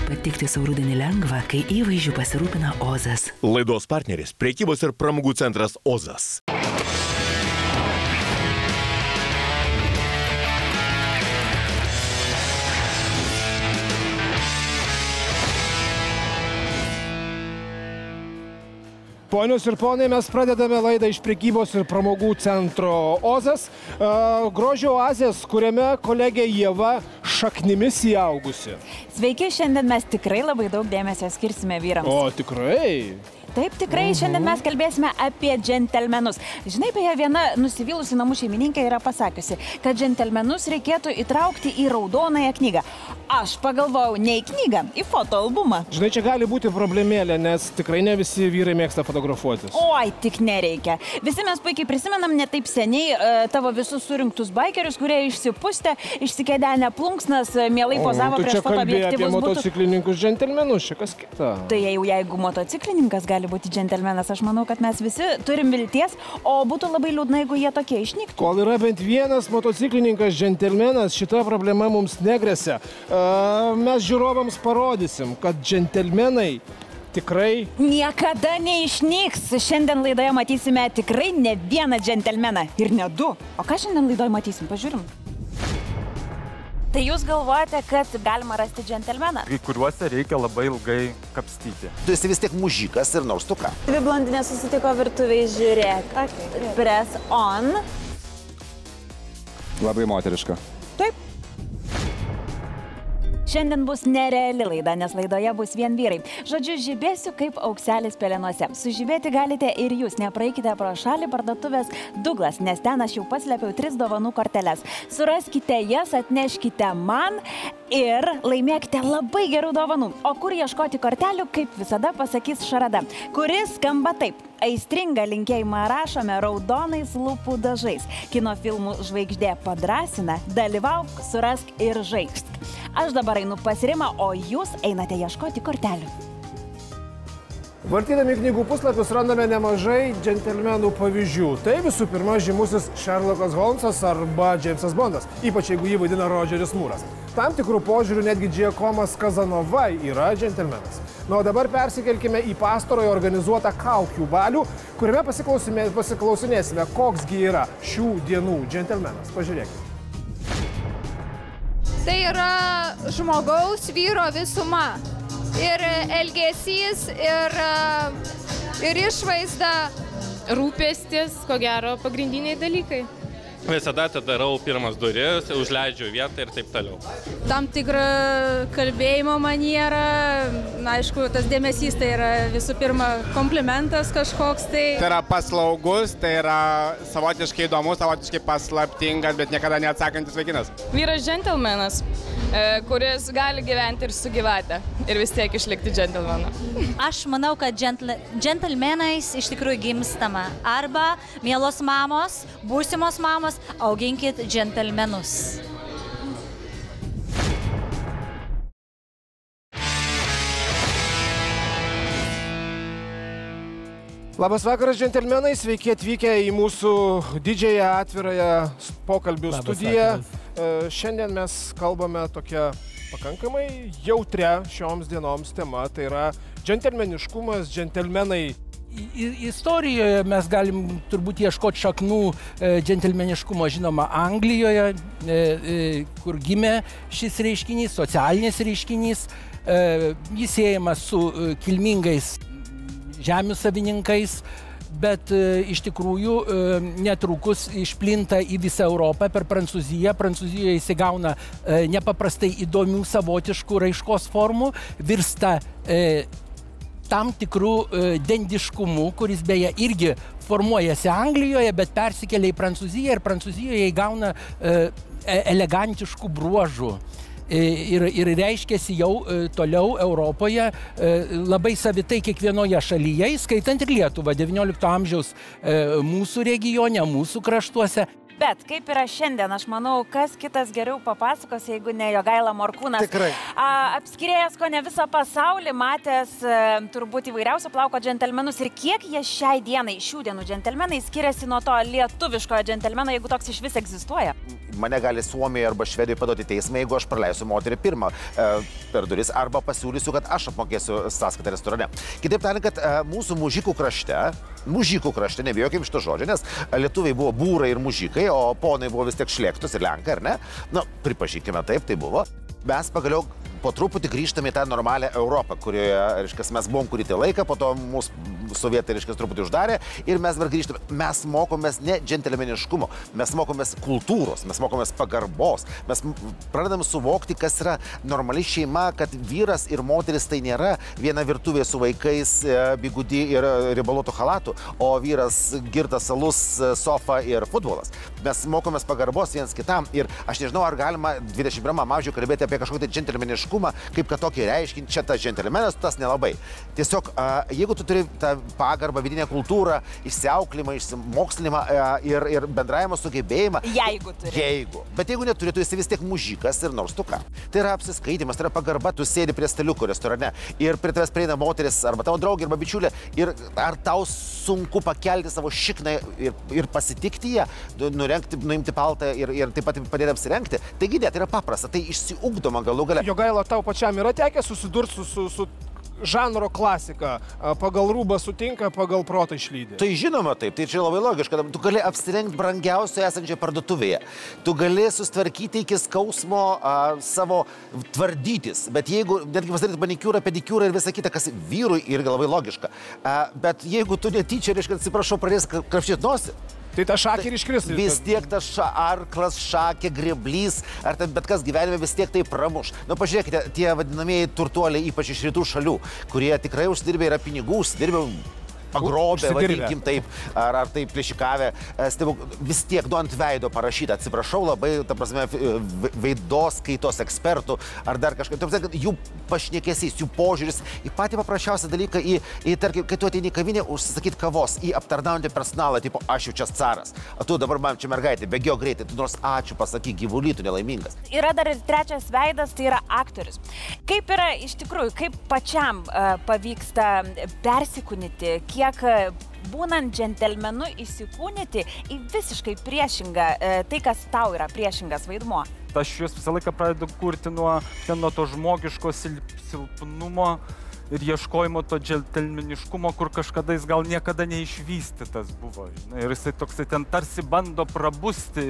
Patikti sau rudenį lengva, kai įvaizdžių pasirūpina Ozas. Laidos partneris – prekybos ir pramogų centras Ozas. Ponios ir ponai, mes pradedame laidą iš prekybos ir pramogų centro Ozas. Grožio oazės, kuriame kolegė Ieva šaknimis įaugusi. Sveiki, šiandien mes tikrai labai daug dėmesio skirsime vyrams. O, tikrai? Taip, tikrai, šiandien mes kalbėsime apie džentelmenus. Žinai, beje, viena nusivylusi namų šeimininkė yra pasakiusi, kad džentelmenus reikėtų įtraukti į raudonąją knygą. Aš pagalvojau, ne į knygą, į fotoalbumą. Žinai, čia gali būti problemėlė, nes tikrai ne visi vyrai mėgsta fotografuotis. Oi, tik nereikia. Visi mes puikiai prisimenam ne taip seniai tavo visus surinktus baikerius, kurie išsipustė, išsikėdenę plunksnas, mielai pozavo prieš fotoobjektyvus. Tu čia kalbėjai apie motociklininkus džentelmenus, čia kas kita. Tai jeigu motociklininkas gali būti džentelmenas, aš manau, kad mes visi turim vilties, o būtų labai liūdna, jeigu jie tokie išnyktų. Kol yra bent vienas motociklininkas džentelmenas, šita problema mums negresia. Mes žiūrovams parodysim, kad džentelmenai tikrai niekada neišnyks. Šiandien laidoje matysime tikrai ne vieną džentelmeną ir ne du. O ką šiandien laidoje matysim? Pažiūrim. Tai jūs galvojate, kad galima rasti džentelmeną? Kai kuriuose reikia labai ilgai kapstyti. Tu esi vis tiek mužikas ir nors tu ką. Dvi blondinės susitiko virtuviai, žiūrėk. Press on. Labai moteriška. Taip. Šiandien bus nereali laida, nes laidoje bus vien vyrai. Žodžiu, žibėsiu kaip aukselis pelenuose. Sužibėti galite ir jūs. Nepraeikite pro šalį parduotuvės Douglas, nes ten aš jau paslėpiau 3 dovanų korteles. Suraskite jas, atneškite man ir laimėkite labai gerų dovanų. O kur ieškoti kortelių, kaip visada pasakys Šarada, kuris skamba taip. Aistringą linkėjimą rašome raudonais lūpų dažais. Kino filmų žvaigždė padrąsina, dalyvauk, surask ir žaikšt. Aš dabar einu pas Rimą, o jūs einate ieškoti kortelių. Vartydami knygų puslapius randame nemažai džentelmenų pavyzdžių. Tai visų pirma žymusis Sherlockas Holmsas arba Jamesas Bondas, ypač jeigu jį vaidina Rodžeris Mūras. Tam tikrų požiūrių netgi Giacomas Casanova yra džentelmenas. Na, o dabar persikelkime į pastarojo organizuotą kaukių balių, kuriame pasiklausinėsime, koksgi yra šių dienų džentelmenas. Pažiūrėkime. Tai yra žmogaus vyro visuma. Ir elgesys, ir išvaizda. Rūpestis, ko gero, pagrindiniai dalykai. Visada atidarau pirmas duris, užleidžiu vietą ir taip toliau. Tam tikrą kalbėjimo manierą, aišku, tas dėmesys tai yra visų pirma komplimentas kažkoks tai. Tai yra paslaugus, tai yra savotiškai įdomus, savotiškai paslaptingas, bet niekada neatsakantis vaikinas. Vyras džentelmenas, kuris gali gyventi ir su gyvate ir vis tiek išlikti džentelmenu. Aš manau, kad džentelmenais iš tikrųjų gimstama. Arba, mielos mamos, būsimos mamos, auginkit džentelmenus. Labas vakaras, džentelmenai, sveiki atvykę į mūsų didžiąją atvirąją pokalbių studiją. Šiandien mes kalbame tokia pakankamai jautria šioms dienoms tema, tai yra džentelmeniškumas, džentelmenai. Istorijoje mes galim turbūt ieškoti šaknų džentelmeniškumo, žinoma, Anglijoje, kur gimė šis reiškinys, socialinis reiškinys. Jis siejamas su kilmingais žemių savininkais, bet iš tikrųjų netrukus išplinta į visą Europą per Prancūziją. Prancūzijoje įsigauna nepaprastai įdomių savotiškų raiškos formų, virsta tam tikrų dendiškumų, kuris beje irgi formuojasi Anglijoje, bet persikelia į Prancūziją ir Prancūzijoje įgauna elegantiškų bruožų. Ir reiškiasi jau toliau Europoje labai savitai kiekvienoje šalyje, įskaitant ir Lietuvą, 19 amžiaus mūsų regione, mūsų kraštuose. Bet kaip yra šiandien, aš manau, kas kitas geriau papasakos, jeigu ne Jogaila Morkūnas. Tikrai. Apskrėjęs ko ne visą pasaulį, matęs turbūt įvairiausio plauko džentelmenus ir kiek jie šiai dienai, šių dienų džentelmenai skiriasi nuo to lietuviškojo džentelmeno, jeigu toks iš vis egzistuoja. mane gali Suomijoje arba Švedijoje paduoti teismą, jeigu aš praleisiu moterį pirmą per duris, arba pasiūlysiu, kad aš apmokėsiu sąskaitą restorane. Kitaip tariant, kad mūsų mužikų krašte, nebijokim šito žodžio, nes lietuviai buvo būrai ir mužikai, o ponai buvo vis tiek šlėktus ir lenkai, ar ne? Nu, pripažykime, taip, tai buvo. Mes pagaliau po truputį grįžtame į tą normalią Europą, kurioje, reiškia, mes buvom kurį tai laiką, po to mūsų sovietai, reiškia, truputį uždarė ir mes dabar grįžtame. Mes mokomės ne džentelmeniškumo, mes mokomės kultūros, mes mokomės pagarbos, mes pradedam suvokti, kas yra normali šeima, kad vyras ir moteris tai nėra viena virtuvė su vaikais, bigudi ir ribaluotų chalatų, o vyras girtas alus, sofa ir futbolas. Mes mokomės pagarbos vienas kitam ir aš nežinau, ar galima 21 amžiuje kalbėti apie kažkokį džentelmeniškumą, kaip kad tokį reiškinį, čia tas džentelmenas, tas nelabai. Tiesiog, jeigu tu turi tą pagarbą, vidinę kultūrą, išsiauklimą, išsimokslinimą ir bendravimo sugebėjimą. Jeigu turi. Jeigu. Bet jeigu neturi, tu esi vis tiek mužikas ir nors tu ką. Tai yra apsiskaitimas, tai yra pagarba, tu sėdi prie staliuko restorane ir prie tavęs prieina moteris arba tavo draugė arba bičiulė ir ar tau sunku pakelti savo šikną ir pasitikti ją, nuimti paltą ir taip pat padėti apsirengti. Taigi ne, tai yra paprasta, tai išsiugdoma galų gale. Jogaila, tau pačiam yra tekę susidurti su žanro klasika, pagal rūbą sutinka, pagal protą išlydi. Tai žinoma taip, tai čia labai logiška, tu gali apsirengti brangiausioje esančioje parduotuvėje, tu gali sustvarkyti iki skausmo savo tvardytis, bet jeigu netgi pasidaryti manikiūrą, pedikiūrą ir visą kitą, kas vyrui irgi labai logiška, bet jeigu tu netyčia, reiškia, atsiprašau, pradės krapštyti nosį, tai ta šakė ir iškris. Vis tiek tas arklas, šakė, greblys, ar bet kas gyvenime vis tiek tai pramuš. Nu, pažiūrėkite, tie vadinamieji turtuoliai, ypač iš rytų šalių, kurie tikrai užsidirbė yra pinigų, užsidirbė pagrobė, vadinkim taip, ar taip plėšikavę, vis tiek ant veido parašyta, atsiprašau labai, ta prasme, veidos kaitos ekspertų, ar dar kažkaip, jų pašnekesys, jų požiūris į patį paprasčiausią dalyką, tarkim, kai tu ateini į kavinę, užsisakyti kavos, į aptarnaujantį personalą, tipo, aš jau čia caras, o tu dabar man čia mergaitė, bėgio greitai, tu nors ačiū pasakyk, gyvulį, tu nelaimingas. Yra dar ir trečias veidas, tai yra aktorius. Kaip yra iš tikrųjų, kaip pačiam pavyksta persikūnyti, kiek būnant džentelmenu įsikūnyti į visiškai priešingą, tai kas tau yra priešingas vaidmuo? Aš juos visą laiką pradedu kurti nuo to žmogiško silpnumo ir ieškojimo to džentelmeniškumo, kur kažkada jis gal niekada neišvystytas buvo. Ir jisai toksai ten tarsi bando prabusti,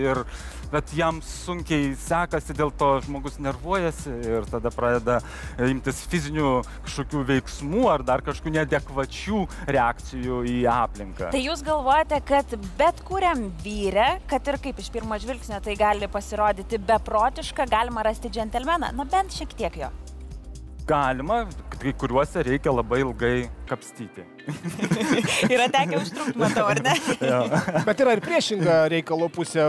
bet jam sunkiai sekasi, dėl to žmogus nervuojasi ir tada pradeda imtis fizinių kažkokių veiksmų ar dar kažkokių neadekvačių reakcijų į aplinką. Tai jūs galvojate, kad bet kuriam vyre, kad ir kaip iš pirmo žvilgsnio tai gali pasirodyti beprotiška, galima rasti džentelmeną? Na bent šiek tiek jo. Galima, kai kuriuose reikia labai ilgai kapstyti. Yra tekę užtrukti, matau, ar ne? Bet yra ir priešinga reikalo pusė.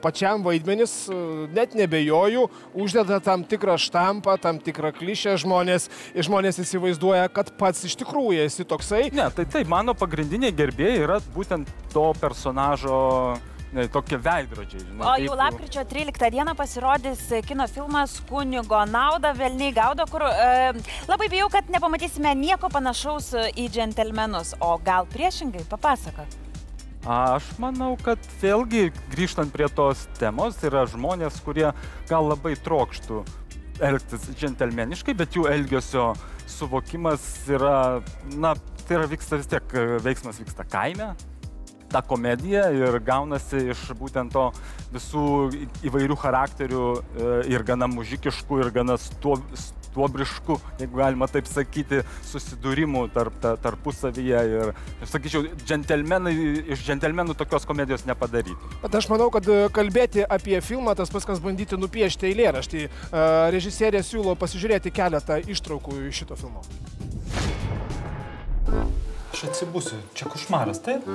Pačiam vaidmenis, net nebejoju, uždeda tam tikrą štampą, tam tikrą klišę. Žmonės įsivaizduoja, kad pats iš tikrųjų esi toksai. Ne, tai mano pagrindiniai gerbėjai yra būtent to personažo tokie veidrodžiai. O jau lapkričio 13 dieną pasirodys kino filmas Kunigo nauda, velniai gaudo, kur labai bijau, kad nepamatysime nieko panašaus į džentelmenus. O gal priešingai, papasakok. Aš manau, kad vėlgi grįžtant prie tos temos, yra žmonės, kurie gal labai trokštų elgtis džentelmeniškai, bet jų elgesio suvokimas yra, tai yra vis tiek veiksmas vyksta kaime. Ta komedija ir gaunasi iš būtent to visų įvairių charakterių ir gana mužikiškų, ir gana stuobriškų, jeigu galima taip sakyti, susidūrimų tarpusavyje. Ir, aš sakyčiau, iš džentelmenų tokios komedijos nepadarytų. Bet aš manau, kad kalbėti apie filmą, tas pats, kas bandyti nupiešti eilėraštį. Režisierė siūlo pasižiūrėti keletą ištraukų iš šito filmo. Aš atsibusiu. Čia košmaras, taip?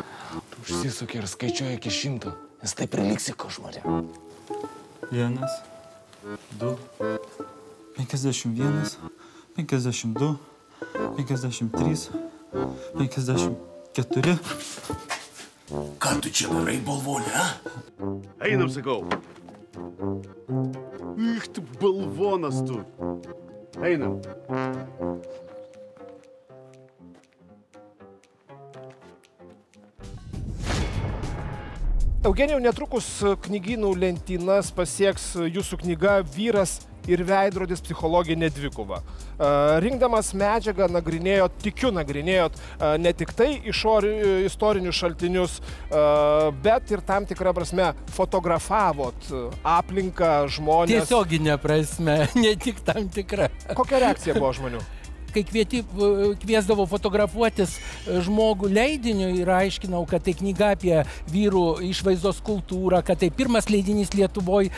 Tu užsisuki ir skaičiuoji iki 100, nes taip ir liksi košmare. 1, 2, 51, 52, 53, 54. Ką tu čia darai, balvonė, a? Einam, sakau. Ich, tu balvonas tu. Einam. Eugenijau, netrukus knygynų lentynas pasieks jūsų knyga Vyras ir veidrodis psichologinė dvikova. Rinkdamas medžiagą nagrinėjot ne tik tai istorinius šaltinius, bet ir tam tikrą prasme fotografavot aplinką, žmonės. Tiesioginė prasme, ne tik tam tikra. Kokia reakcija buvo žmonių? Kai kviesdavau fotografuotis žmogų leidiniu ir aiškinau, kad tai knyga apie vyrų išvaizdos kultūrą, kad tai pirmas leidinys Lietuvoje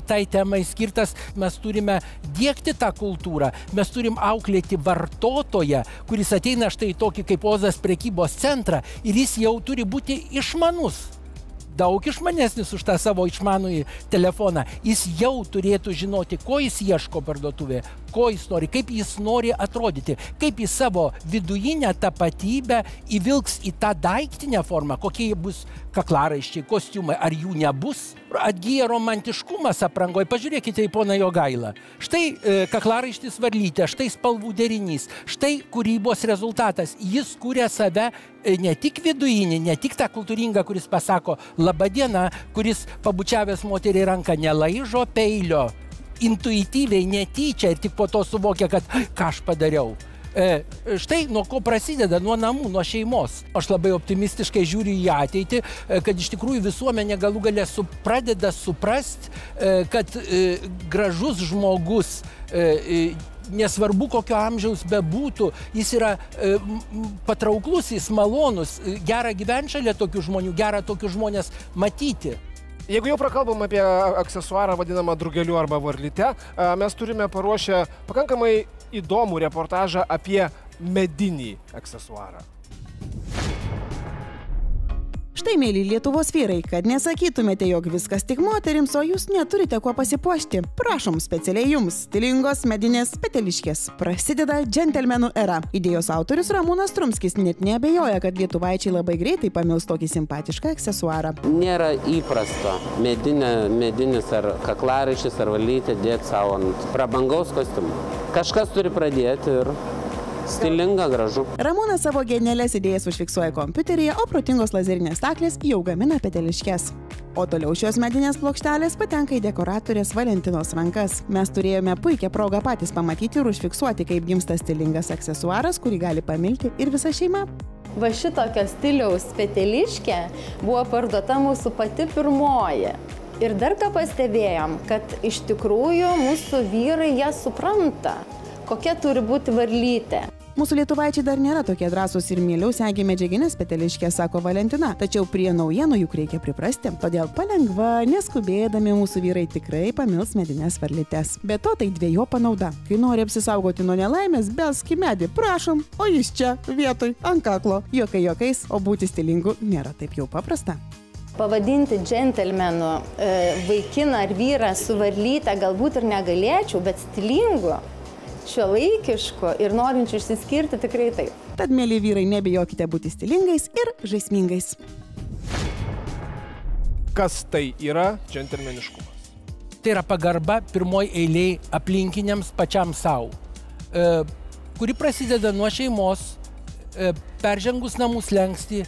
tai temai skirtas, mes turime diegti tą kultūrą, mes turim auklėti vartotoją, kuris ateina štai tokį kaip Ozas prekybos centrą ir jis jau turi būti išmanus. Daug išmanesnis už tą savo išmanųjį telefoną. Jis jau turėtų žinoti, ko jis ieško parduotuvėje, ko jis nori, kaip jis nori atrodyti, kaip jis savo vidujinę tapatybę įvilks į tą daiktinę formą, kokie bus kaklaraiščiai, kostiumai, ar jų nebus. Atgyja romantiškumas aprangoje. Pažiūrėkite į poną Jogailą. Štai kaklaraištis varlytė, štai spalvų derinys, štai kūrybos rezultatas. Jis kūrė save ne tik vidujinį, ne tik tą kultūringą, kuris pasako laba diena, kuris pabučiavęs moteriai ranką nelaižo peilio, intuityviai, netyčia ir tik po to suvokia, kad ką aš padariau. Štai nuo ko prasideda, nuo namų, nuo šeimos. Aš labai optimistiškai žiūriu į ateitį, kad iš tikrųjų visuomenė galų gale pradeda suprasti, kad gražus žmogus, nesvarbu kokio amžiaus bebūtų, jis yra patrauklus, jis malonus, gera gyventi šalia tokių žmonių, gera tokius žmonės matyti. Jeigu jau prakalbam apie aksesuarą vadinamą drugeliu arba varlyte, mes turime paruošę pakankamai įdomų reportažą apie medinį aksesuarą. Štai, mėly Lietuvos vyrai, kad nesakytumėte, jog viskas tik moterims, o jūs neturite kuo pasipuošti. Prašom, specialiai jums stilingos medinės peteliškės. Prasideda džentelmenų era. Idėjos autorius Ramūnas Trumskis net neabejoja, kad lietuvaičiai labai greitai pamils tokį simpatišką aksesuarą. Nėra įprasta medinis ar kaklaraištis ar varlytė dėti savo ant prabangaus kostiumo. Kažkas turi pradėti ir stilinga, gražu. Ramūnas savo genialias idėjas užfiksuoja kompiuteryje, o protingos lazerinės staklės jau gamina peteliškes. O toliau šios medinės plokštelės patenka į dekoratorės Valentinos rankas. Mes turėjome puikią progą patys pamatyti ir užfiksuoti, kaip gimsta stilingas aksesuaras, kurį gali pamilti ir visa šeima. Va šitokio stiliaus peteliškė buvo parduota mūsų pati pirmoji. Ir dar ką pastebėjom, kad iš tikrųjų mūsų vyrai ją supranta, kokia turi būti varlytė. Mūsų lietuvaičiai dar nėra tokie drąsūs ir mieliau segi medžiaginės peteliškės, sako Valentina. Tačiau prie naujienų juk reikia priprasti. Todėl palengva, neskubėdami mūsų vyrai tikrai pamils medinės varlytes. Be to tai dvejopa nauda. Kai nori apsisaugoti nuo nelaimės, belsk į medį, prašom, o jis čia, vietoj, ant kaklo. Juokai juokais, o būti stilingu nėra taip jau paprasta. Pavadinti džentelmenu vaikiną ar vyrą su varlyte galbūt ir negalėčiau, bet stilingu, šiuolaikišku ir norinčiu išsiskirti tikrai taip. Tad, mėly vyrai, nebijokite būti stilingais ir žaismingais. Kas tai yra džentelmeniškumas? Tai yra pagarba pirmoj eiliai aplinkiniams pačiam savo, kuri prasideda nuo šeimos, peržengus namų slenkstį,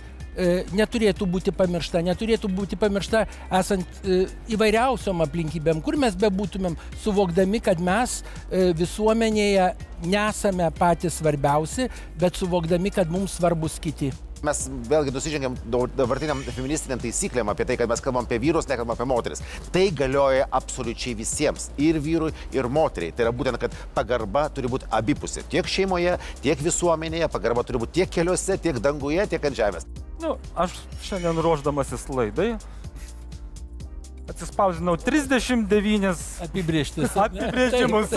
neturėtų būti pamiršta esant įvairiausiom aplinkybėm, kur mes bebūtumėm, suvokdami, kad mes visuomenėje nesame patys svarbiausi, bet suvokdami, kad mums svarbus kiti. Mes vėlgi nusižengiam dabartiniam feministiniam taisyklėm apie tai, kad mes kalbam apie vyrus, nekalbam apie moteris. Tai galioja absoliučiai visiems, ir vyrui, ir moteriai. Tai yra būtent, kad pagarba turi būti abipusė. Tiek šeimoje, tiek visuomenėje, pagarba turi būti tiek keliuose, tiek danguje, tiek ant žemės. Aš šiandien ruošdamasis laidai atsispausdinau 39 apibrėžimus.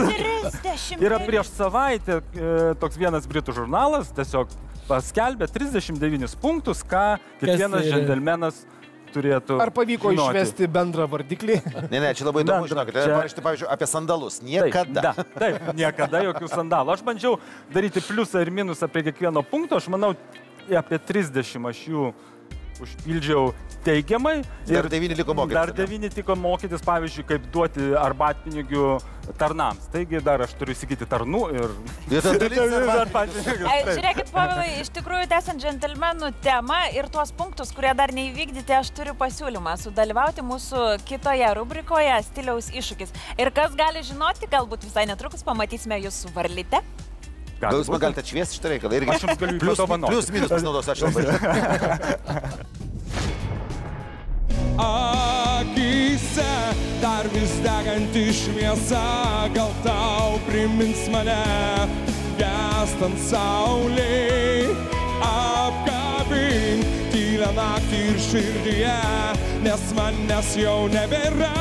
Ir prieš savaitę toks vienas britų žurnalas tiesiog paskelbė 39 punktus, ką kiekvienas džentelmenas turėtų. Ar pavyko išvesti bendrą vardiklį? Ne, čia labai įdomu, žinokite. Parašyti, pavyzdžiui, apie sandalus. Niekada. Taip, niekada jokių sandalų. Aš bandžiau daryti pliusą ir minusą apie kiekvieno punkto. Aš manau, apie 30 aš jų užpildžiau teigiamai. Dar 9 liko mokytis. Dar 9 tiko mokytis, pavyzdžiui, kaip duoti arbatpinigių tarnams. Taigi dar aš turiu įsigyti tarnų ir... Žiūrėkit, Povilai, iš tikrųjų, tęsiant džentelmenų temą ir tuos punktus, kurie dar neįvykdyti, aš turiu pasiūlymą sudalyvauti mūsų kitoje rubrikoje Stiliaus iššūkis. Ir kas gali žinoti, galbūt visai netrukus pamatysime jūs su varlyte. Gal jūs man galite atšviesti šitą reikalą? Aš jums galiu padovanoti. Plius minus pasinaudos, aš labai. Akyse dar vis deganti šviesa, gal tau primins mane, gęstant saulei. Apkabink tylią naktį ir širdyje, nes manęs jau nebėra.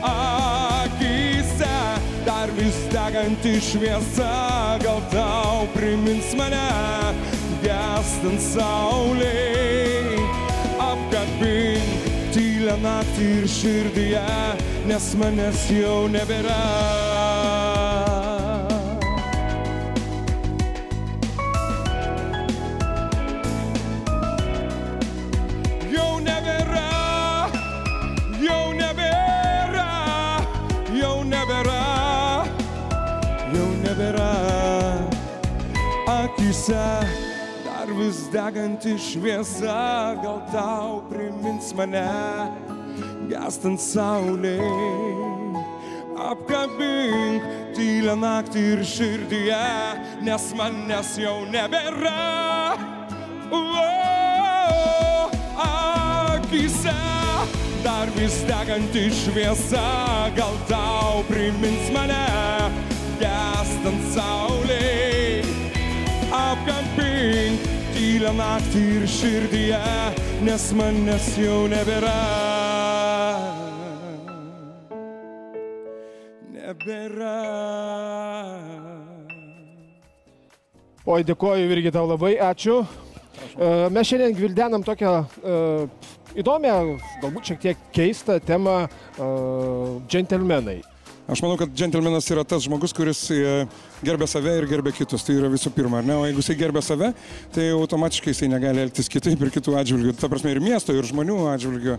Akyse dar vis deganti šviesa, gal tau primins mane, gęstant saulei. Apkabink tylią naktį ir širdyje, nes manęs jau nebėra. Jau nebėra, jau nebėra, jau nebėra, jau nebėra. Akyse dar vis deganti šviesa, gal tau primins mane, gęstant saulei. Apkabink tylią naktį ir širdyje, nes manęs jau nebėra. Akyse dar vis deganti šviesa, gal tau primins mane, gęstant saulei. Apkabink tylią naktį ir širdyje, nes manęs jau nebėra. Nebėra. Oi, dėkoju, Virgi, tau labai, ačiū. Mes šiandien gvildenam tokią įdomią, galbūt šiek tiek keistą temą džentelmenai. Aš manau, kad džentelmenas yra tas žmogus, kuris gerbia save ir gerbia kitus. Tai yra visų pirma, ar ne? O jeigu jisai gerbia save, tai automatiškai jisai negali elgtis kitaip ir kitų atžvilgių. Ta prasme, ir miesto, ir žmonių atžvilgių.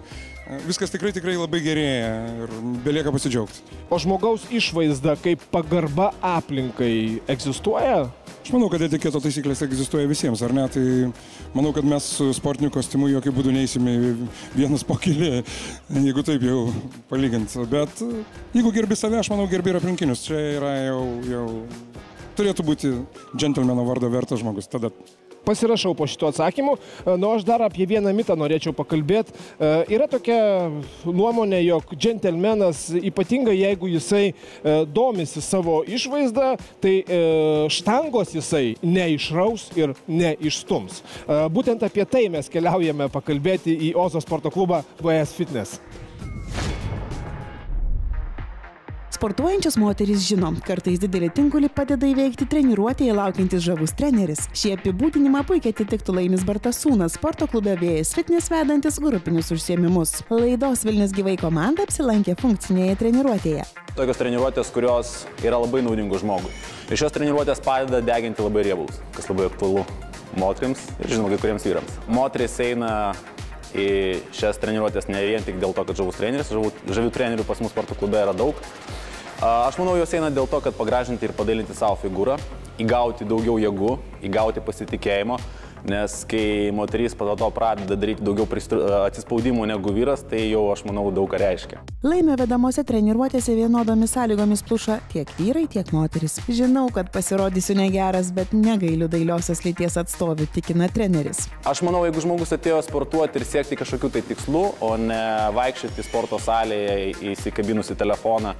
Viskas tikrai labai gerėja ir belieka pasidžiaugti. O žmogaus išvaizda kaip pagarba aplinkai egzistuoja? Aš manau, kad etiketo taisyklės egzistuoja visiems, ar ne? Tai manau, kad mes su sportiniu kostiumu jokių būdų neįsime vienas po keli, jeigu taip jau palygint. Bet jeigu gerbi save, aš manau, gerbi ir aplinkinius. Čia yra jau turėtų būti džentelmeno vardo vertas žmogus. Tada pasirašau po šito atsakymu. Nu, aš dar apie vieną mitą norėčiau pakalbėti. Yra tokia nuomonė, jog džentelmenas, ypatingai jeigu jisai domisi savo išvaizdą, tai štangos jisai neišraus ir neišstums. Būtent apie tai mes keliaujame pakalbėti į Ozo sporto klubą VS Fitness. Sportuojančios moterys žino, kartais didelį tinkulį padeda įveikti treniruotėje laukiantis žavus treneris. Šį apibūdinimą puikiai atitiktų Laimis Bartasūnas, sporto klube VS Fitness vedantis grupinius užsiėmimus. Laidos Vilnius gyvai komanda apsilankė funkcinėje treniruotėje. Tokios treniruotės, kurios yra labai naudingos žmogui. Ir šios treniruotės padeda deginti labai riebalus, kas labai aktualu moterims ir žinoma kai kuriems vyrams. Moterys eina į šias treniruotės ne vien tik dėl to, kad žavus treneris, žavių trenerių pas mus sporto klube yra daug. Aš manau, jos eina dėl to, kad pagražinti ir padalinti savo figūrą, įgauti daugiau jėgų, įgauti pasitikėjimo, nes kai moterys po to pradeda daryti daugiau atsispaudimų negu vyras, tai jau, aš manau, daug ką reiškia. Laimė vedamose treniruotėse vienodomis sąlygomis pluša tiek vyrai, tiek moterys. Žinau, kad pasirodysiu negeras, bet negailiu dailiosios lyties atstovių, tikina treneris. Aš manau, jeigu žmogus atėjo sportuoti ir siekti kažkokių tai tikslų, o ne vaikščioti sporto salėje įsikabinusi telefoną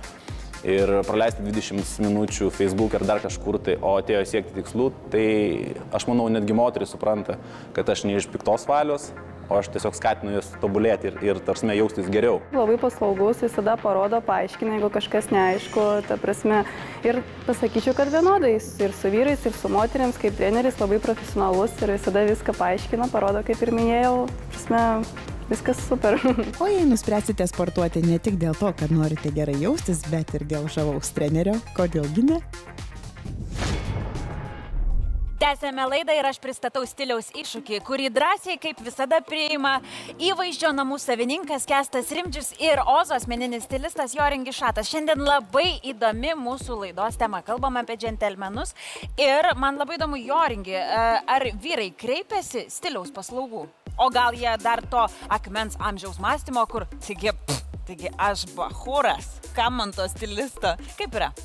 ir praleisti 20 minučių Facebook ar dar kažkur tai, o atėjo siekti tikslų, tai aš manau, netgi moteris supranta, kad aš ne iš piktos valios, o aš tiesiog skatinu jas tobulėti ir tarsime jaustis geriau. Labai paslaugus, visada parodo, paaiškina, jeigu kažkas neaišku, ta prasme, ir pasakyčiau, kad vienodais, ir su vyrais, ir su moteriams, kaip treneris, labai profesionalus ir visada viską paaiškina, parodo, kaip ir minėjau, prasme, viskas super. O jei nuspręsite sportuoti ne tik dėl to, kad norite gerai jaustis, bet ir dėl žavaus trenerio, kodėlgi ne? Tęsėme laidą ir aš pristatau stiliaus iššūkį, kurį drąsiai, kaip visada, priima įvaizdžio namų savininkas Kęstas Rimdžius ir Ozo asmeninis stilistas Joringis Šatas. Šiandien labai įdomi mūsų laidos tema. Kalbame apie džentelmenus ir man labai įdomu, Joringi, ar vyrai kreipiasi stiliaus paslaugų? O gal jie dar to akmens amžiaus mąstymo, kur, taigi aš bachūras, kam man to stilisto? Kaip yra?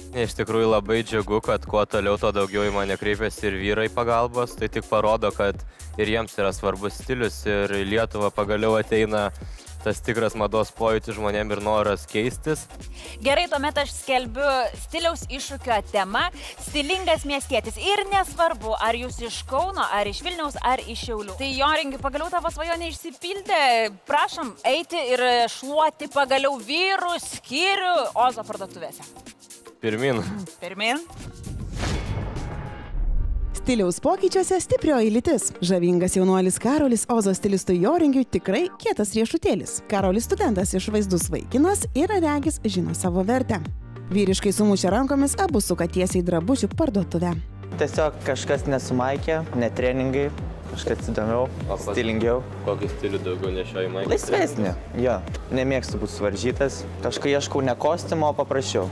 Iš tikrųjų labai džiugu, kad kuo toliau, to daugiau į mane kreipiasi ir vyrai pagalbos. Tai tik parodo, kad ir jiems yra svarbus stilius ir į Lietuvą pagaliau ateina tas tikras mados pojūtis žmonėm ir noras keistis. Gerai, tuomet aš skelbiu stiliaus iššūkio temą – stilingas miestietis. Ir nesvarbu, ar jūs iš Kauno, ar iš Vilniaus, ar iš Šiaulių. Tai Joringi, pagaliau tavo svajonė išsipildė. Prašom eiti ir šluoti pagaliau vyrų skyrių Ozo parduotuvėse. Pirmin. Pirmin. Stiliaus pokyčiuose stiprioji lytis. Žavingas jaunuolis Karolis Ozo stilistui Joringiui tikrai kietas riešutėlis. Karolis studentas, išvaizdus vaikinas ir regis žino savo vertę. Vyriškai sumušę rankomis abu suka tiesiai drabužių parduotuvę. Tiesiog kažkas nesumaikė, ne treningai, kažkas įdomiau, stilingiau. Kokį stilių daugiau nešioji maikį? Laisvesnį, jo. Nemėgstu būti suvaržytas. Kažkai ieškau ne kostiumo, o paprašiau.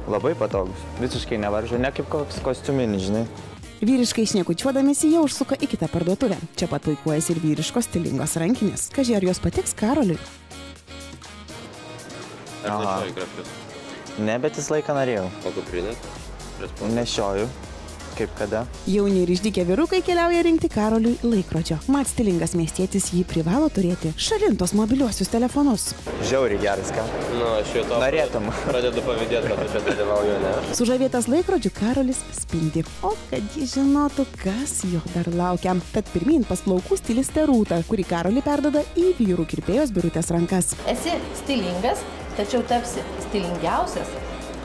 Labai patogus, visiškai nevaržo, ne kaip koks kostiuminis, žinai. Vyriškai šnekučiuodamėsi jau užsuka į kitą parduotuvę. Čia pat puikuojasi ir vyriškos stilingos rankinės. Kaži, ar jos patiks Karoliui? Ar nešioji graflius? Ne, bet jis laiką norėjau. O kuprinės? Nešioju. Kaip kada. Jauni ir išdykę vyrukai keliauja rinkti Karoliui laikrodžio. Mat stilingas miestietis jį privalo turėti šalintos mobiliuosius telefonus. Žiauriai geras, ką? Nu, aš jau to norėtum. Pradedu pavydėti, kad aš čia dalyvauju, ne? Sužavėtas laikrodžiu Karolis spindi. O kad jis žinotų, kas jo dar laukia. Tad pirmin pas plaukų stilistę Rūtą, kuri Karolį perdoda į vyrų kirpėjos Birutės rankas. Esi stilingas, tačiau tapsi stilingiausias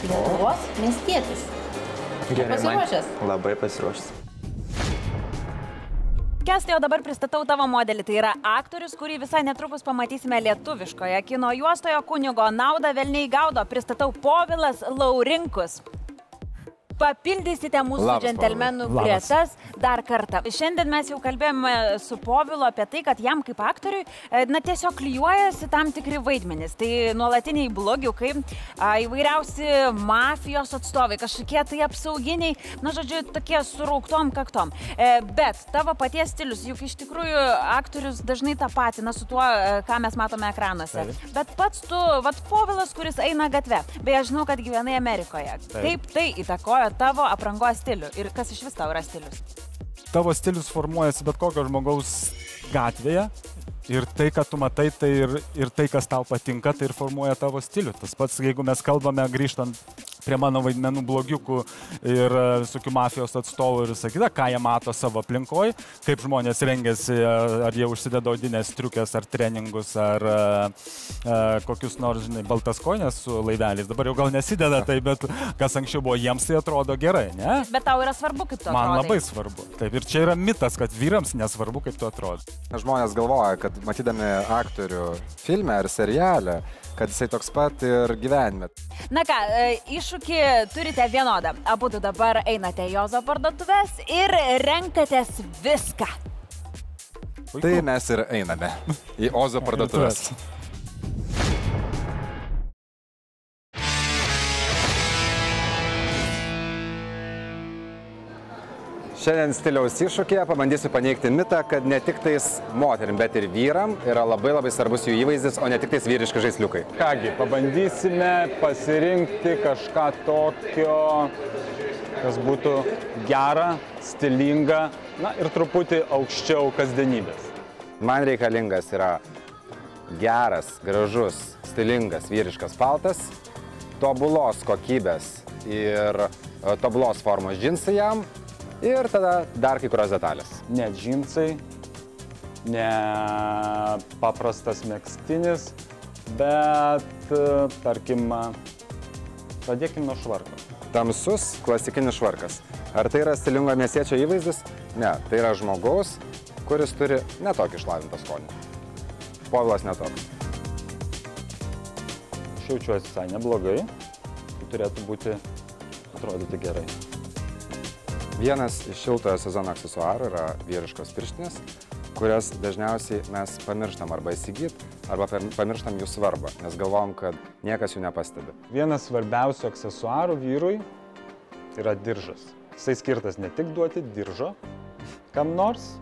Lietuvos miestietis. Gerai, pasiruošęs? Labai pasiruošęs. Kęstai, o dabar pristatau tavo modelį. Tai yra aktorius, kurį visai netrukus pamatysime lietuviškoje kino juostoje Kunigo naudą velniai gaudo. Pristatau Povilas Laurinkus. Papildysite mūsų džentelmenų gretas dar kartą. Šiandien mes jau kalbėjome su Povilu apie tai, kad jam kaip aktoriui tiesiog klijuojasi tam tikri vaidmenys. Tai nuolatiniai blogiukai, įvairiausi mafijos atstovai, kažkokie tai apsauginiai, žodžiu, tokie surauktom kaktom. Bet tavo paties stilius, juk iš tikrųjų aktorius dažnai tapatina su tuo, ką mes matome ekranuose. Bet pats tu, Povilas, kuris eina gatve, beje, žinau, kad gyvenai Amerikoje. Kaip tai įtakojo tavo aprangos stilių ir kas iš vis tau yra stilius? Tavo stilius formuojasi bet kokio žmogaus gatvėje ir tai, ką tu matai, tai ir tai, kas tau patinka, tai ir formuoja tavo stilių. Tas pats, jeigu mes kalbame grįžtant prie mano vaidmenų blogiukų ir visokių mafijos atstovų ir visą kitą, ką jie mato savo aplinkoj, kaip žmonės rengiasi, ar jie užsideda odinės striukės, ar treningus, ar kokius nors, žinai, baltas kojines su laiveliais. Dabar jau gal nesideda tai, bet kas anksčiau buvo, jiems tai atrodo gerai, ne? Bet tau yra svarbu, kaip tu atrodai. Man labai svarbu. Taip, ir čia yra mitas, kad vyrams nesvarbu, kaip tu atrodai. Žmonės galvoja, kad matydami aktorių filme ar seriale, kad jisai toks pat ir gyvenime. Na ką, iššūkį turite vienodą. Abudu dabar einate į Ozo parduotuvės ir renkatės viską. Tai mes ir einame į Ozo parduotuvės. Šiandien stiliaus iššūkyje pabandysiu paneigti mitą, kad ne tik tais moterim, bet ir vyram yra labai svarbus jų įvaizdis, o ne tik tais vyriški žaisliukai. Kągi, pabandysime pasirinkti kažką tokio, kas būtų gera, stilinga, ir truputį aukščiau kasdienybės. Man reikalingas yra geras, gražus, stilingas vyriškas paltas, tobulos kokybės ir tobulos formos džinsai jam, ir tada dar kai kurios detalės. Ne džinsai, ne paprastas megztinis, bet, tarkim, pradėkim nuo švarko. Tamsus, klasikinis švarkas. Ar tai yra stilingo miestiečio įvaizdis? Ne, tai yra žmogaus, kuris turi netokį išlavintą skonį. Povilas netoks. Aš jaučiuosi visai neblogai. turėtų būti atrodyti gerai. Vienas iš šiltojo sezono aksesuarų yra vyriškos pirštinės, kurias dažniausiai mes pamirštam arba įsigyti, arba pamirštam jų svarbą, nes galvom, kad niekas jų nepastebi. Vienas svarbiausių aksesuarų vyrui yra diržas. Jisai skirtas ne tik duoti diržo kam nors,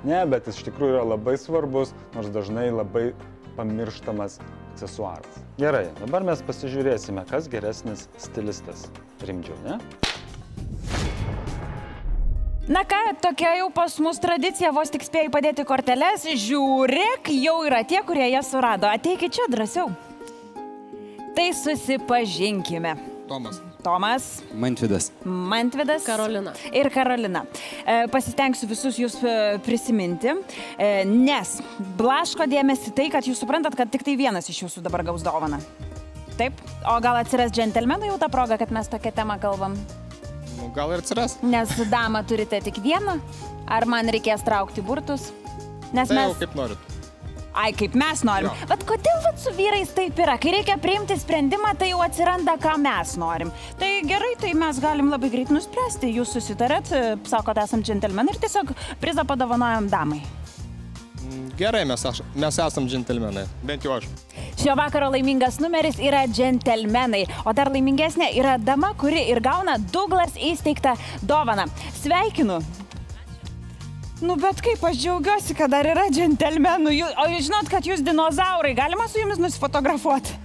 ne, bet jis iš tikrųjų yra labai svarbus, nors dažnai labai pamirštamas aksesuaras. Gerai, dabar mes pasižiūrėsime, kas geresnis stilistas. Rimdžiau, ne? Na ką, tokia jau pas mus tradicija, vos tik spėjai padėti korteles, žiūrėk, jau yra tie, kurie jas surado. Ateikit čia drąsiau. Tai susipažinkime. Tomas. Mantvidas. Karolina. Ir Karolina. Pasistengsiu visus jūs prisiminti, nes blaško dėmesį tai, kad jūs suprantat, kad tik tai vienas iš jūsų dabar gaus dovaną. Taip? O gal atsiras džentelmenų jau tą progą, kad mes tokią temą kalbam? Gal ir atsiras. Nes damą turite tik vieną? Ar man reikės traukti burtus? Nes Tai jau kaip norit. Ai, kaip mes norim. Bet kodėl su vyrais taip yra? Kai reikia priimti sprendimą, tai jau atsiranda, ką mes norim. Tai gerai, tai mes galim labai greit nuspręsti. Jūs susitarėt, sakot, esam džentelmenai ir tiesiog prizą padovanojam damai. Gerai, mes esam džentelmenai. Bent jau aš. Šio vakaro laimingas numeris yra džentelmenai, o dar laimingesnė yra dama, kuri ir gauna Douglas įsteigtą dovaną. Sveikinu! Nu, bet kaip aš džiaugiuosi, kad dar yra džentelmenų. O jūs žinot, kad jūs dinozaurai. Galima su jumis nusifotografuoti?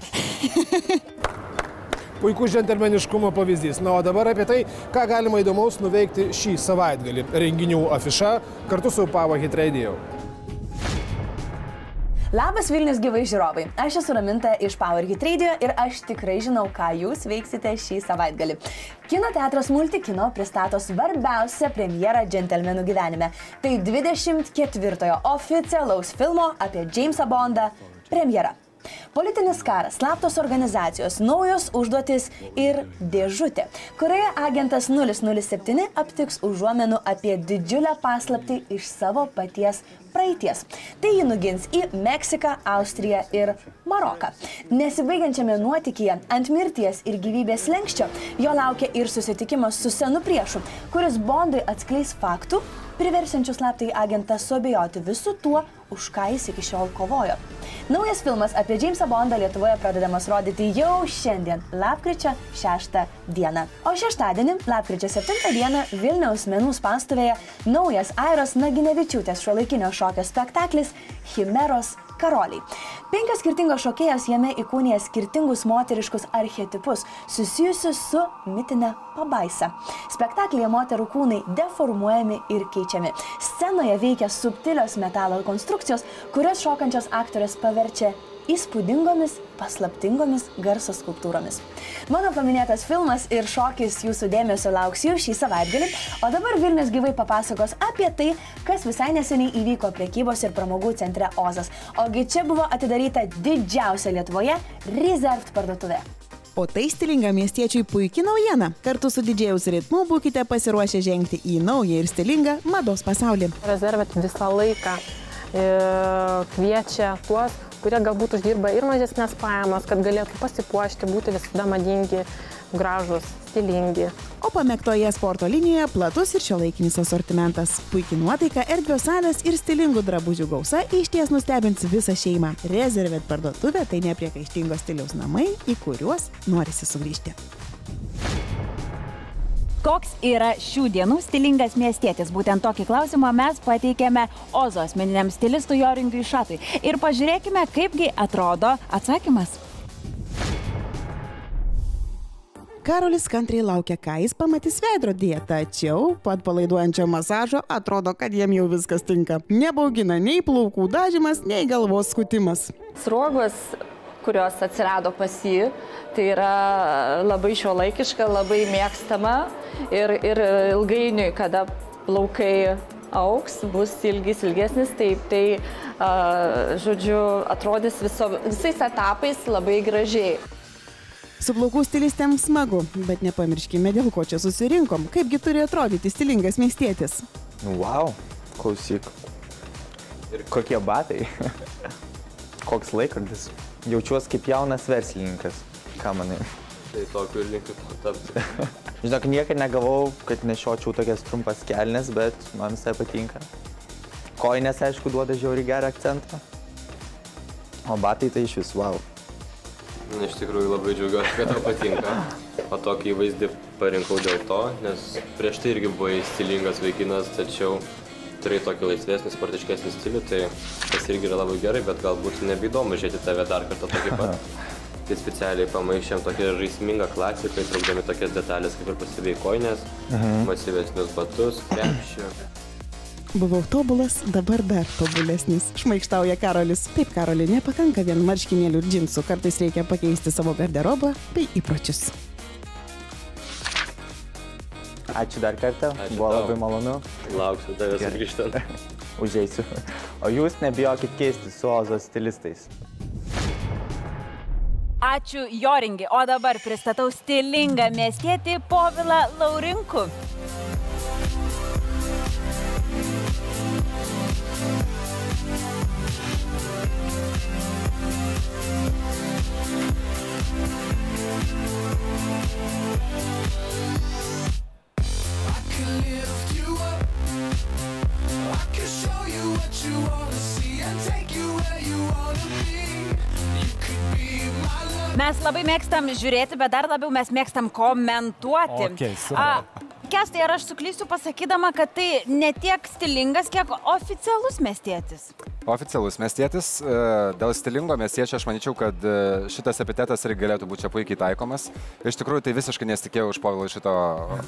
Puikus džentelmeniškumo pavyzdys. Na, o dabar apie tai, ką galima įdomaus nuveikti šį savaitgalį. Renginių afiša kartu su Power Hit Radio. Labas Vilnius gyvai žiūrovai, aš esu Raminta iš Power Hit Radio ir aš tikrai žinau, ką jūs veiksite šį savaitgalį. Kino teatras Multikino pristato svarbiausią premjerą džentelmenų gyvenime. Tai 24-ojo oficialaus filmo apie Jamesą Bondą premjera. Politinis karas, slaptos organizacijos, naujos užduotis ir dėžutė, kurioje agentas 007 aptiks užuomenų apie didžiulę paslaptį iš savo paties praeities. Tai jį nugins į Meksiką, Austriją ir Maroką. Nesibaigiančiame nuotykyje ant mirties ir gyvybės slenksčio jo laukia ir susitikimas su senu priešu, kuris Bondui atskleis faktų, priversiančių slaptąjį agentą suabejoti visu tuo, už ką jis iki šiol kovojo. Naujas filmas apie Jamesą Bondą Lietuvoje pradedamas rodyti jau šiandien, lapkričio 6 dieną. O šeštadienį, lapkričio 7 dieną, Vilniaus menų spaustuvėje naujas Airos Naginevičiūtės šiuolaikinio šokio spektaklis Chimeros karoliai. 5 skirtingos šokėjos jame įkūnija skirtingus moteriškus archetipus, susijusius su mitinė pabaisa. Spektaklyje moterų kūnai deformuojami ir keičiami. Scenoje veikia subtilios metalo konstrukcijos, kurias šokančios aktorės paverčia įspūdingomis, paslaptingomis garso skulptūromis. Mano paminėtas filmas ir šokis jūsų dėmesio lauks jau šį savaitgalį, o dabar Vilnius gyvai papasakos apie tai, kas visai neseniai įvyko prekybos ir pramogų centre Ozas. Ogi čia buvo atidaryta didžiausia Lietuvoje Reserved parduotuvė. O tai stilinga miestiečiui puikiai naujiena. Kartu su didžėjaus ritmu būkite pasiruošę žengti į naują ir stilingą mados pasaulį. Reserved visą laiką kviečia tuos, kurie galbūt uždirba ir mažesnės pajamas, kad galėtų pasipuošti, būti visada madingi, gražus, stilingi. O pamėgtoje sporto linijoje platus ir šiuolaikinis asortimentas. Puikiai nuotaika, erdvios salės ir stilingų drabužių gausa išties nustebins visą šeimą. Reserved parduotuvė tai nepriekaištingo stiliaus namai, į kuriuos norisi sugrįžti. Koks yra šių dienų stilingas miestietis? Būtent tokį klausimą mes pateikėme Ozo asmeniniam stilistui Joringui Šatui. Ir pažiūrėkime, kaipgi atrodo atsakymas. Karolis kantriai laukia, ką jis pamatys veidrodyje, tačiau po atpalaiduojančio masažo atrodo, kad jiem jau viskas tinka. Nebaugina nei plaukų dažymas, nei galvos skutimas. Sruogos, kurios atsirado pas jį, tai yra labai šiuolaikiška, labai mėgstama ir ilgainiui, kada plaukai auks, bus ilgesnis, tai žodžiu, atrodys visais etapais labai gražiai. Su plaukų stilistėms smagu, bet nepamirškime, dėl ko čia susirinkom. Kaipgi turi atrodyti stilingas miestietis? Wow, klausyk. Ir kokie batai. Koks laikrodis. Jaučiuosi kaip jaunas verslininkas. Ką manai? Tai tokiu linkiu tapti. Žinok, niekad negavau, kad nešiočiau tokias trumpas kelnes, bet man visai patinka. Koinės, aišku, duoda žiauriai gerą akcentą. O batai tai iš vis, wow. Iš tikrųjų labai džiaugiuosi, kad tau patinka. O tokį įvaizdį parinkau dėl to, nes prieš tai irgi buvai stilingas vaikinas, tačiau turėjai tokį laisvesnį, sportiškesnį stilių, tai tas irgi yra labai gerai, bet galbūt nebeįdomu žiūrėti tave dar kartą tokį pat. Tai specialiai pamaišėm tokią žaismingą klasiką, įtraukdami tokias detalės, kaip ir pastebėjai koinės, masyvesnius batus, krepšį. Buvau tobulas, dabar dar tobulesnis. Šmaikštauja Karolis. Taip, Karoli, nepakanka vien marškinėlių ir džinsų. Kartais reikia pakeisti savo garderobą bei įpročius. Ačiū dar kartą. Buvo labai malonu. Lauksiu tavęs grįžtant. Užeisiu. O jūs nebijokit keisti su Ozo stilistais. Ačiū Joringi. O dabar pristatau stilingą miestietį Povilą Laurinkų. Mes labai mėgstam žiūrėti, bet dar labiau mes mėgstam komentuoti. Kestai, ar aš suklysiu pasakydama, kad tai ne tiek stilingas, kiek oficialus miestietis? Oficialus miestietis. Dėl stilingo miestiečio aš manyčiau, kad šitas epitetas irgi galėtų būti čia puikiai taikomas. Iš tikrųjų, tai visiškai nesitikėjau iš Povilo šito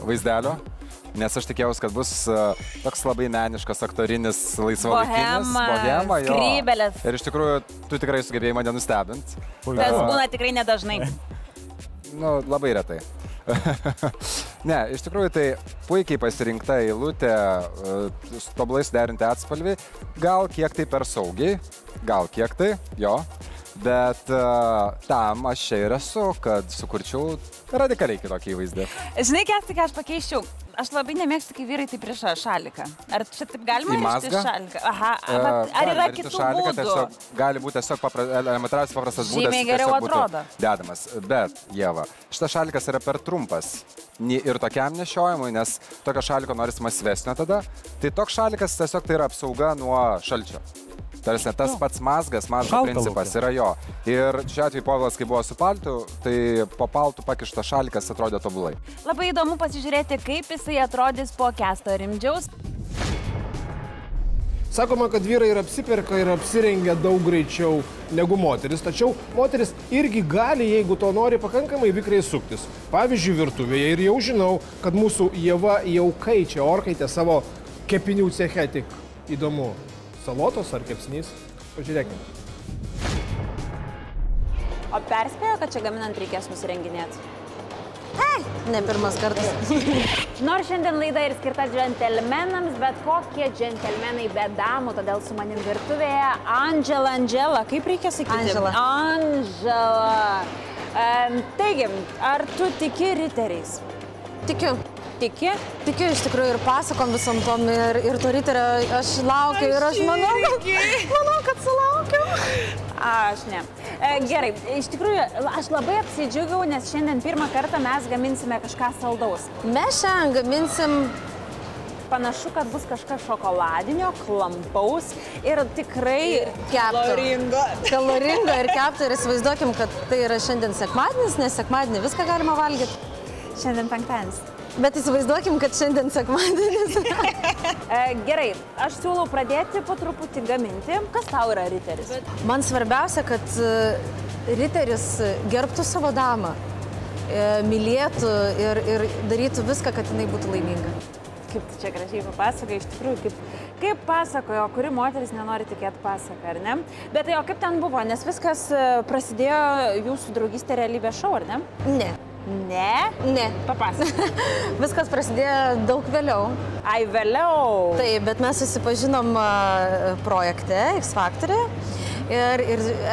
vaizdelio, nes aš tikėjausi, kad bus toks labai meniškas, aktorinis, laisvalaikinis. Bohema, skrybelės. Ir iš tikrųjų, tu tikrai sugebėjai mane nustebinti. Tas būna tikrai nedažnai. Nu, labai retai. Ne, iš tikrųjų tai puikiai pasirinkta eilutė, tobulai suderinti atspalvį, gal kiek tai per saugiai, gal kiek tai, jo, bet tam aš čia ir esu, kad sukurčiau radikaliai kitokį įvaizdį. Žinai, Kestai, ką aš pakeiščiau? Aš labai nemėgstu, kai vyrai taip riša šaliką. Ar čia taip galima rišti šaliką? Aha, ar yra kitų būdų? Tiesiog, gali būti tiesiog elementariausias paprastas būdas. Žymiai geriau atrodo. Dedamas. Bet, Ieva, šitas šalikas yra per trumpas ir tokiam nešiojimui, nes tokio šaliko norisi masyvesnio tada. Tai toks šalikas tiesiog tai yra apsauga nuo šalčio. Tarsi tas pats mazgas principas yra jo. Ir šiuo atveju Povilas, kai buvo su paltu, tai po paltų pakištas šalikas atrodė tobulai. Labai įdomu pasižiūrėti, kaip jisai atrodys po Kesto Rimdžiaus. Sakoma, kad vyrai ir apsiperka ir apsirengia daug greičiau negu moteris, tačiau moteris irgi gali, jeigu to nori, pakankamai vikriai suktis. Pavyzdžiui, virtuvėje ir jau žinau, kad mūsų Ieva jau kaičia orkaitę savo kepinių ceche. Tik įdomu, salotos ar kepsnys? Pažiūrėkime. O perspėjo, kad čia gaminant reikės nusirenginėti? Ne pirmas kartas. Nors šiandien laida ir skirta džentelmenams, bet kokie džentelmenai be damų, todėl su manim virtuvėje Andžela. Kaip reikia sakyti? Andžela. Taigi, ar tu tiki riteriais? Tikiu. Tiki? Tikiu iš tikrųjų ir pasakom visom tom ir to riterio aš laukiu ir aš manau, kad sulaukiu. Aš ne. Gerai, iš tikrųjų, aš labai apsidžiaugiau, nes šiandien pirmą kartą mes gaminsime kažką saldaus. Mes šiandien gaminsim... Panašu, kad bus kažkas šokoladinio, klampaus ir tikrai kaloringo ir kepto. Ir įsivaizduokim, kad tai yra šiandien sekmadienis, nes sekmadienį viską galima valgyti. Šiandien penktadienis. Bet įsivaizduokim, kad šiandien sekmadienis. Gerai, aš siūlau pradėti po truputį gaminti. Kas tau yra riteris? Man svarbiausia, kad riteris gerbtų savo damą, mylėtų ir darytų viską, kad jinai būtų laiminga. Kaip tu čia gražiai papasakai, iš tikrųjų, kaip pasakojo, kuri moteris nenori tikėti pasaką, ar ne? Bet tai, o kaip ten buvo? Nes viskas prasidėjo jūsų draugystė realybės šou, ar ne? Ne. Ne? Ne. Papasakok. Viskas prasidėjo daug vėliau. Ai, vėliau? Taip, bet mes susipažinom projekte X Factory ir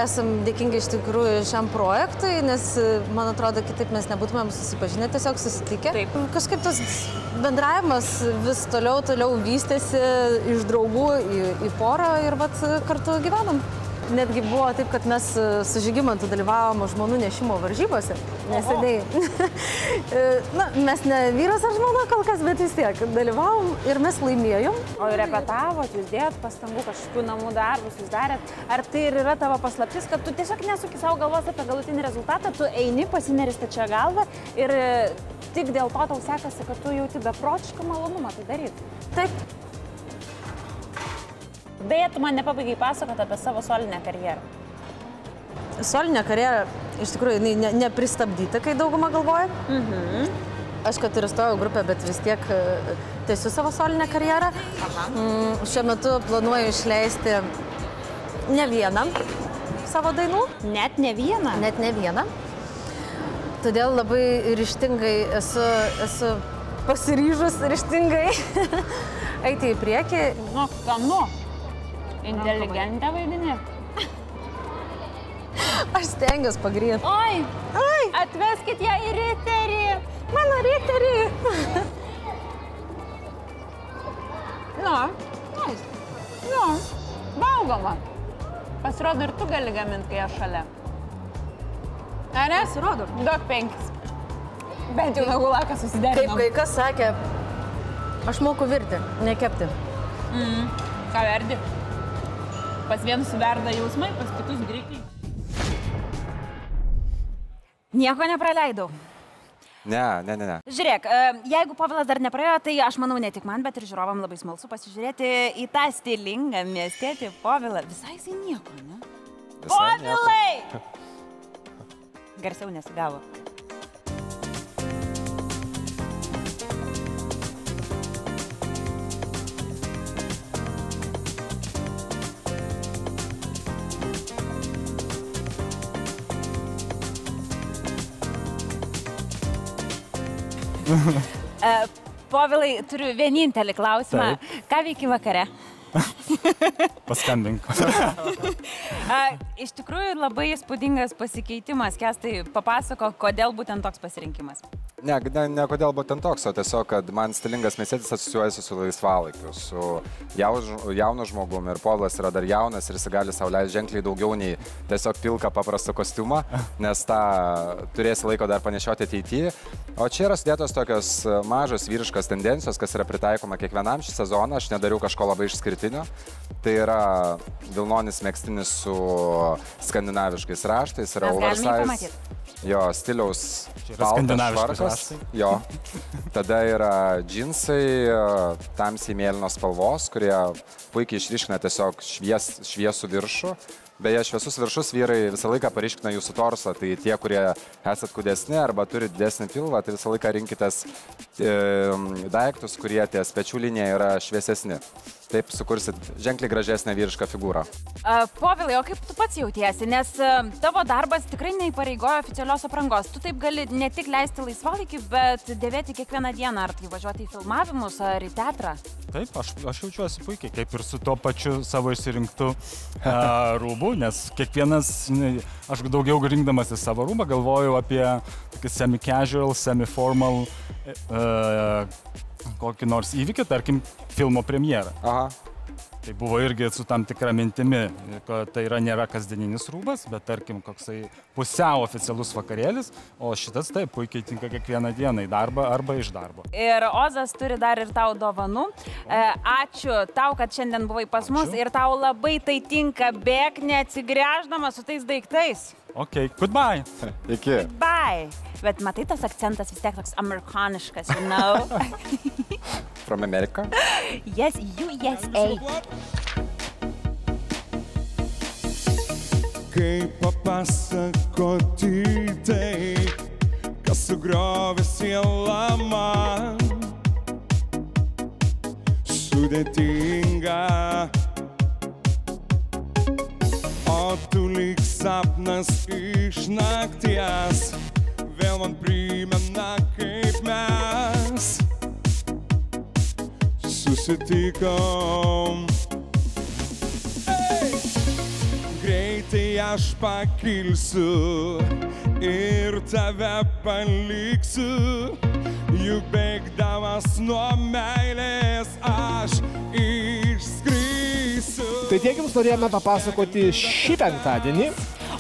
esam dėkingi iš tikrųjų šiam projektui, nes, man atrodo, kitaip mes nebūtumėm susipažinę, tiesiog susitikę. Taip. Kažkaip tas bendravimas vis toliau vystėsi iš draugų į porą ir vat kartu gyvenom. Netgi buvo taip, kad mes su Žygimantu dalyvavom žmonų nešimo varžybose. Neseniai. Na, mes ne vyras ar žmona kol kas, bet vis tiek dalyvavom ir mes laimėjom. O repetavot, jūs dėjot pastangų, kažkokių namų darbus jūs darėt. Ar tai ir yra tavo paslaptis, kad tu tiesiog nesuki savo galvos apie galutinį rezultatą, tu eini, pasineri stačia galvą ir tik dėl to tau sekasi, kad tu jauti beprotišką malonumą tai daryti? Taip. Beje, tu man nepabaigai pasakoti apie savo solinę karjerą. Solinė karjera, iš tikrųjų, nepristabdyta, kai dauguma galvoja. Aš, kad ir stojau grupę, bet vis tiek tęsiu savo solinę karjerą. Šiuo metu planuoju išleisti ne vieną savo dainų. Net ne vieną? Net ne vieną. Todėl labai ryžtingai esu pasiryžus ryžtingai eiti į priekį. Nu, skanu. Inteligentę vaidinį. Aš stengiuosi pagrįti. Oi, atveskit ją į riterį. Mano riterį. Nu, valgoma. Pasirodo, ir tu gali gaminti, kai aš šalia. Ar ne? Pasirodo. Duok 5. Bent jau nagulaką susiderinom. Kaip kai kas sakė, aš moku virti, nekepti. Ką verdi? Pas vienus verda jausmai, pas kitus grikiai. Nieko nepraleidau. Ne. Žiūrėk, jeigu Povilas dar nepraėjo, tai aš manau ne tik man, bet ir žiūrovam labai smalsu pasižiūrėti į tą stilingą miestietį Povilą. Visai jisai nieko, ne? Povilai! Garsiau nesigavo. Povilai, turiu vienintelį klausimą. Taip. Ką veiki vakare? Paskambink. Iš tikrųjų labai įspūdingas pasikeitimas. Kęstai, papasako, kodėl būtent toks pasirinkimas? Ne kodėl būtent toks, o tiesiog, kad man stilingas miestietis asocijuojasi su laisvalaikiu, su jaunu žmogum ir Povilas yra dar jaunas ir jis gali sau leisti ženkliai daugiau nei tiesiog pilką paprastą kostiumą, nes tą turėsi laiko dar panešioti ateityje. O čia yra sudėtos tokios mažos vyriškos tendencijos, kas yra pritaikoma kiekvienam šį sezoną. Aš nedariau kažko labai išskirtinio. Tai yra vilnonis megztinis su skandinaviškais raštais, yra oversize. Jo, stiliaus baltas švarkas. Jo. Tada yra džinsai, tamsiai mėlynos spalvos, kurie puikiai išryškina tiesiog šviesų viršų. Beje, šviesus viršus vyrai visą laiką paryškina jūsų torsą, tai tie, kurie esat kūdesni arba turi didesnį pilvą, tai visą laiką rinkitės daiktus, kurie ties pečių linija yra šviesesni. Taip sukursit ženkliai gražesnę vyrišką figūrą. Povilai, o kaip tu pats jautiesi? Nes tavo darbas tikrai neįpareigoja oficialios aprangos. Tu taip gali ne tik leisti laisvalaikį, bet dėvėti kiekvieną dieną, ar tai važiuoti į filmavimus, ar į teatrą. Taip, aš jaučiuosi puikiai, kaip ir su tuo pačiu savo išsirinktu rūbu, nes kiekvienas, aš daugiau rinkdamasi savo rūbą, galvoju apie semi-casual, semi-formal kokį nors įvykį, tarkim, filmo premjerą. Aha. Tai buvo irgi su tam tikra mintimi, kad tai nėra kasdieninis rūbas, bet tarkim, koksai pusiau oficialus vakarėlis, o šitas taip puikiai tinka kiekvieną dieną į darbą arba iš darbo. Ir Ozas turi dar ir tau dovanų. Ačiū tau, kad šiandien buvai pas mus ir tau labai tai tinka, bėk neatsigręždama su tais daiktais. Ok, goodbye. Iki. Bye. Bet matai, tas akcentas vis tiek toks amerikaniškas, you know? From America? Yes, USA. Kaip papasakoti tai, kas sugriovė sielą man, sudėtinga, o tu lyg sapnas iš nakties, vėl man primena, kaip mes susitikom. Greitai aš pakilsiu ir tave paliksiu, juk bėgdamas nuo meilės aš išskrisiu. Tai tiek jums norėjome papasakoti šį penktadienį.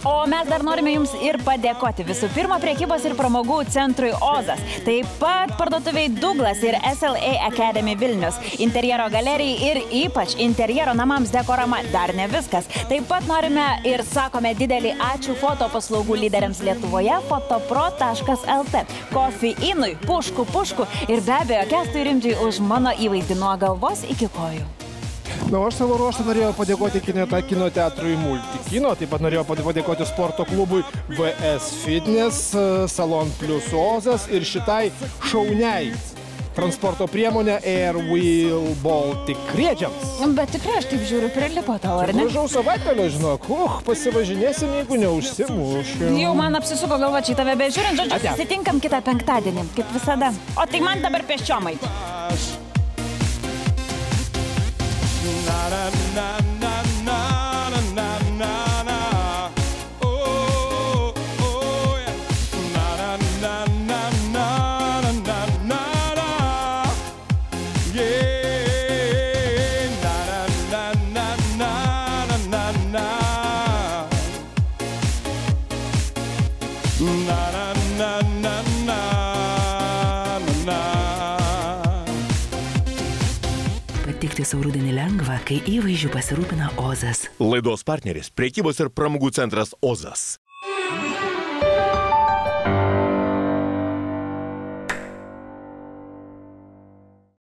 O mes dar norime jums ir padėkoti visų pirma prekybos ir pramogų centrui Ozas, taip pat parduotuviai Douglas ir SLA Academy Vilnius, interjero galerijai ir ypač interjero namams Dekorama. Dar ne viskas. Taip pat norime ir sakome didelį ačiū foto paslaugų lyderiams Lietuvoje fotopro.lt, Kofeinui, Pušku ir be abejo Kęstui Rimdžiui už mano įvaizdį nuo galvos iki kojų. Na, aš savo ruoštą norėjau padėkoti kino teatrui Multikino, taip pat norėjau padėkoti sporto klubui VS Fitness, Salon Plus Ozas ir šitai šauniai transporto priemonė Air Wheel Baltic riedžiams. Bet tikrai aš taip žiūriu, prilipo tau, ar ne? Gražaus savaitgalio, žinok, pasivažinėsim, jeigu neužsimušim. Jau man apsisuko galva čia tave bežiūrint, žodžiu, susitinkam kitą penktadienį, kaip visada. O tai man dabar pėsčiomai. Patikti sau rudenį lengva, kai įvaizdžiu pasirūpina Ozas. Laidos partneris – prekybos ir pramogų centras Ozas.